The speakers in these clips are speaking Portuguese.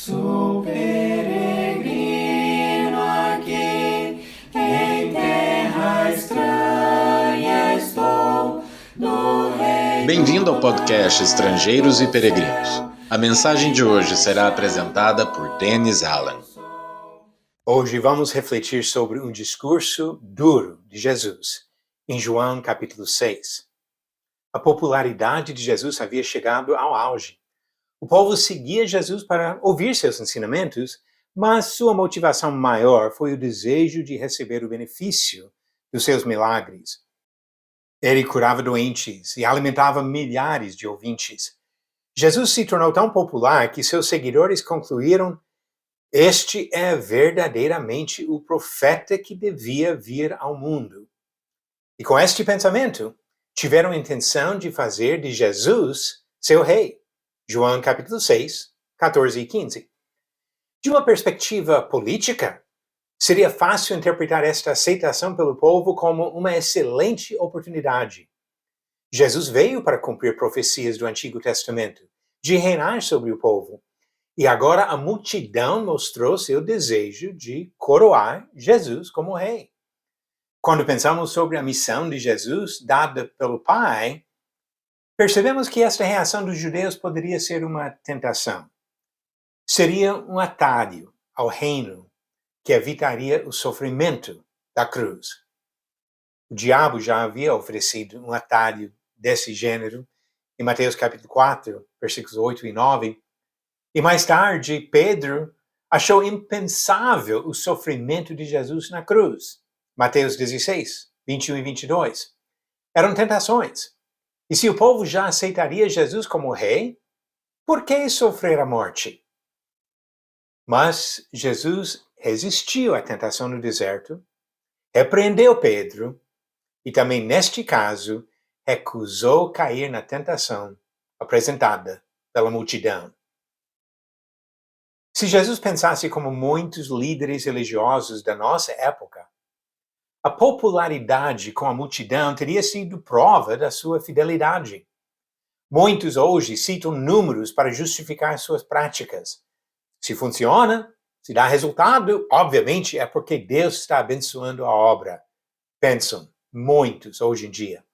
Sou peregrino aqui, em terra estranha estou, no reino. Bem-vindo ao podcast Estrangeiros e Peregrinos. A mensagem de hoje será apresentada por Dennis Allen. Hoje vamos refletir sobre um discurso duro de Jesus, em João capítulo 6. A popularidade de Jesus havia chegado ao auge. O povo seguia Jesus para ouvir seus ensinamentos, mas sua motivação maior foi o desejo de receber o benefício dos seus milagres. Ele curava doentes e alimentava milhares de ouvintes. Jesus se tornou tão popular que seus seguidores concluíram: este é verdadeiramente o profeta que devia vir ao mundo. E com este pensamento, tiveram a intenção de fazer de Jesus seu rei. João capítulo 6, 14 e 15. De uma perspectiva política, seria fácil interpretar esta aceitação pelo povo como uma excelente oportunidade. Jesus veio para cumprir profecias do Antigo Testamento, de reinar sobre o povo. E agora a multidão mostrou seu desejo de coroar Jesus como rei. Quando pensamos sobre a missão de Jesus dada pelo Pai, percebemos que esta reação dos judeus poderia ser uma tentação. Seria um atalho ao reino que evitaria o sofrimento da cruz. O diabo já havia oferecido um atalho desse gênero em Mateus capítulo 4, versículos 8 e 9, e mais tarde Pedro achou impensável o sofrimento de Jesus na cruz. Mateus 16, 21 e 22. Eram tentações. E se o povo já aceitaria Jesus como rei, por que sofrer a morte? Mas Jesus resistiu à tentação no deserto, repreendeu Pedro e também, neste caso, recusou cair na tentação apresentada pela multidão. Se Jesus pensasse como muitos líderes religiosos da nossa época, a popularidade com a multidão teria sido prova da sua fidelidade. Muitos hoje citam números para justificar suas práticas. Se funciona, se dá resultado, obviamente é porque Deus está abençoando a obra. Pensam muitos hoje em dia.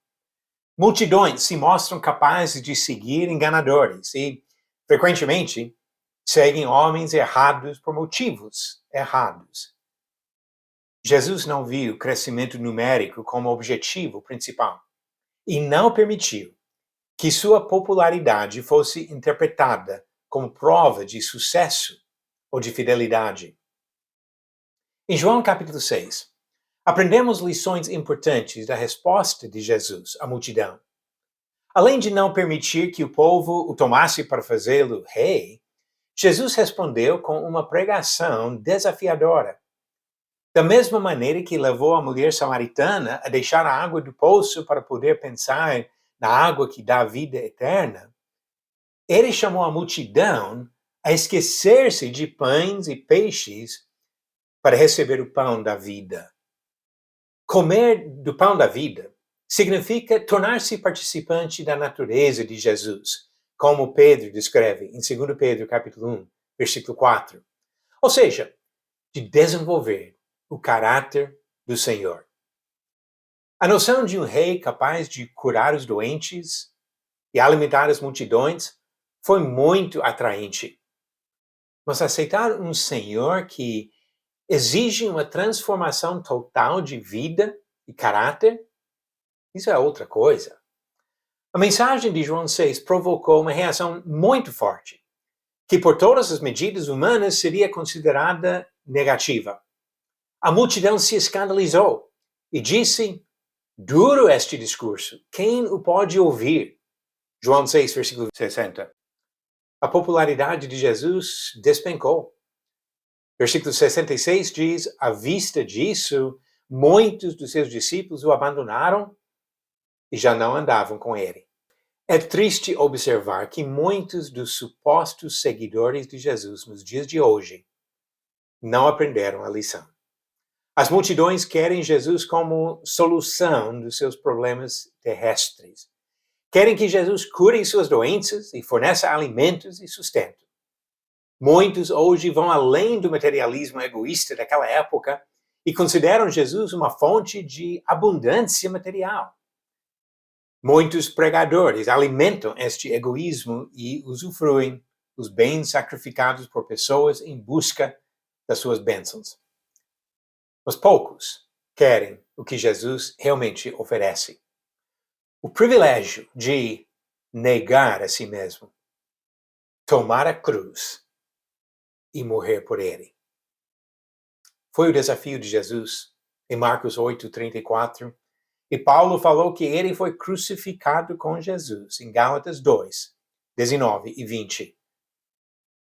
Multidões se mostram capazes de seguir enganadores e, frequentemente, seguem homens errados por motivos errados. Jesus não viu o crescimento numérico como objetivo principal e não permitiu que sua popularidade fosse interpretada como prova de sucesso ou de fidelidade. Em João capítulo 6, aprendemos lições importantes da resposta de Jesus à multidão. Além de não permitir que o povo o tomasse para fazê-lo rei, Jesus respondeu com uma pregação desafiadora. Da mesma maneira que levou a mulher samaritana a deixar a água do poço para poder pensar na água que dá vida eterna, ele chamou a multidão a esquecer-se de pães e peixes para receber o pão da vida. Comer do pão da vida significa tornar-se participante da natureza de Jesus, como Pedro descreve em 2 Pedro capítulo 1, versículo 4. Ou seja, de desenvolver o caráter do Senhor. A noção de um rei capaz de curar os doentes e alimentar as multidões foi muito atraente. Mas aceitar um Senhor que exige uma transformação total de vida e caráter, isso é outra coisa. A mensagem de João 6 provocou uma reação muito forte, que por todas as medidas humanas seria considerada negativa. A multidão se escandalizou e disse: duro este discurso, quem o pode ouvir? João 6, versículo 60. A popularidade de Jesus despencou. Versículo 66 diz: à vista disso, muitos dos seus discípulos o abandonaram e já não andavam com ele. É triste observar que muitos dos supostos seguidores de Jesus nos dias de hoje não aprenderam a lição. As multidões querem Jesus como solução dos seus problemas terrestres. Querem que Jesus cure suas doenças e forneça alimentos e sustento. Muitos hoje vão além do materialismo egoísta daquela época e consideram Jesus uma fonte de abundância material. Muitos pregadores alimentam este egoísmo e usufruem os bens sacrificados por pessoas em busca das suas bênçãos. Mas poucos querem o que Jesus realmente oferece. O privilégio de negar a si mesmo, tomar a cruz e morrer por ele. Foi o desafio de Jesus em Marcos 8:34. E Paulo falou que ele foi crucificado com Jesus em Gálatas 2:19 e 20.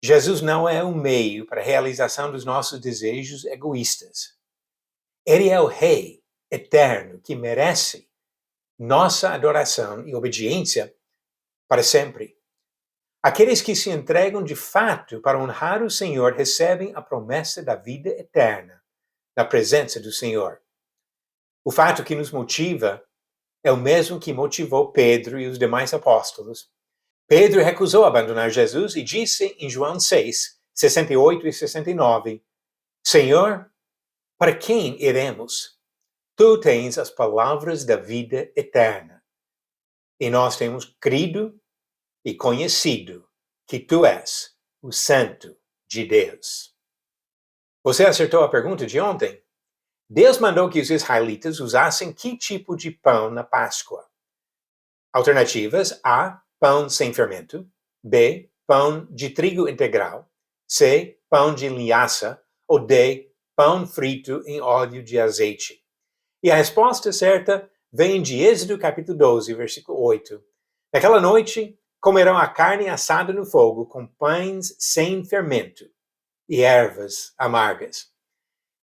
Jesus não é um meio para a realização dos nossos desejos egoístas. Ele é o Rei eterno que merece nossa adoração e obediência para sempre. Aqueles que se entregam de fato para honrar o Senhor recebem a promessa da vida eterna na presença do Senhor. O fato que nos motiva é o mesmo que motivou Pedro e os demais apóstolos. Pedro recusou abandonar Jesus e disse em João 6:68 e 69, Senhor, para quem iremos? Tu tens as palavras da vida eterna. E nós temos crido e conhecido que tu és o Santo de Deus. Você acertou a pergunta de ontem? Deus mandou que os israelitas usassem que tipo de pão na Páscoa? Alternativas: A, pão sem fermento, B, pão de trigo integral, C, pão de linhaça, ou D, pão frito em óleo de azeite. E a resposta certa vem de Êxodo capítulo 12, versículo 8. Naquela noite, comerão a carne assada no fogo com pães sem fermento e ervas amargas.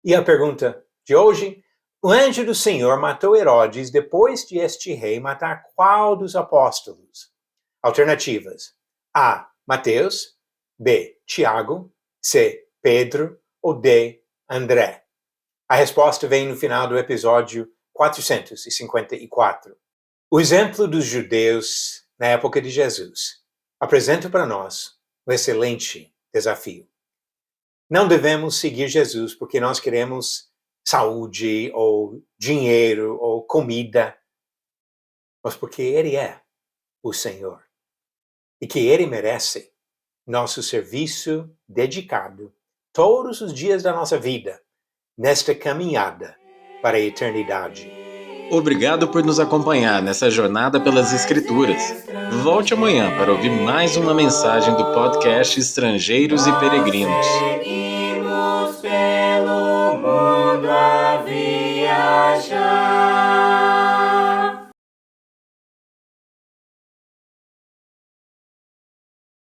E a pergunta de hoje: o anjo do Senhor matou Herodes depois de este rei matar qual dos apóstolos? Alternativas: A, Mateus, B, Tiago, C, Pedro ou D, André. A resposta vem no final do episódio 454. O exemplo dos judeus na época de Jesus apresenta para nós um excelente desafio. Não devemos seguir Jesus porque nós queremos saúde, ou dinheiro, ou comida, mas porque Ele é o Senhor. E que Ele merece nosso serviço dedicado todos os dias da nossa vida, nesta caminhada para a eternidade. Obrigado por nos acompanhar nessa jornada pelas Escrituras. Volte amanhã para ouvir mais uma mensagem do podcast Estrangeiros e Peregrinos.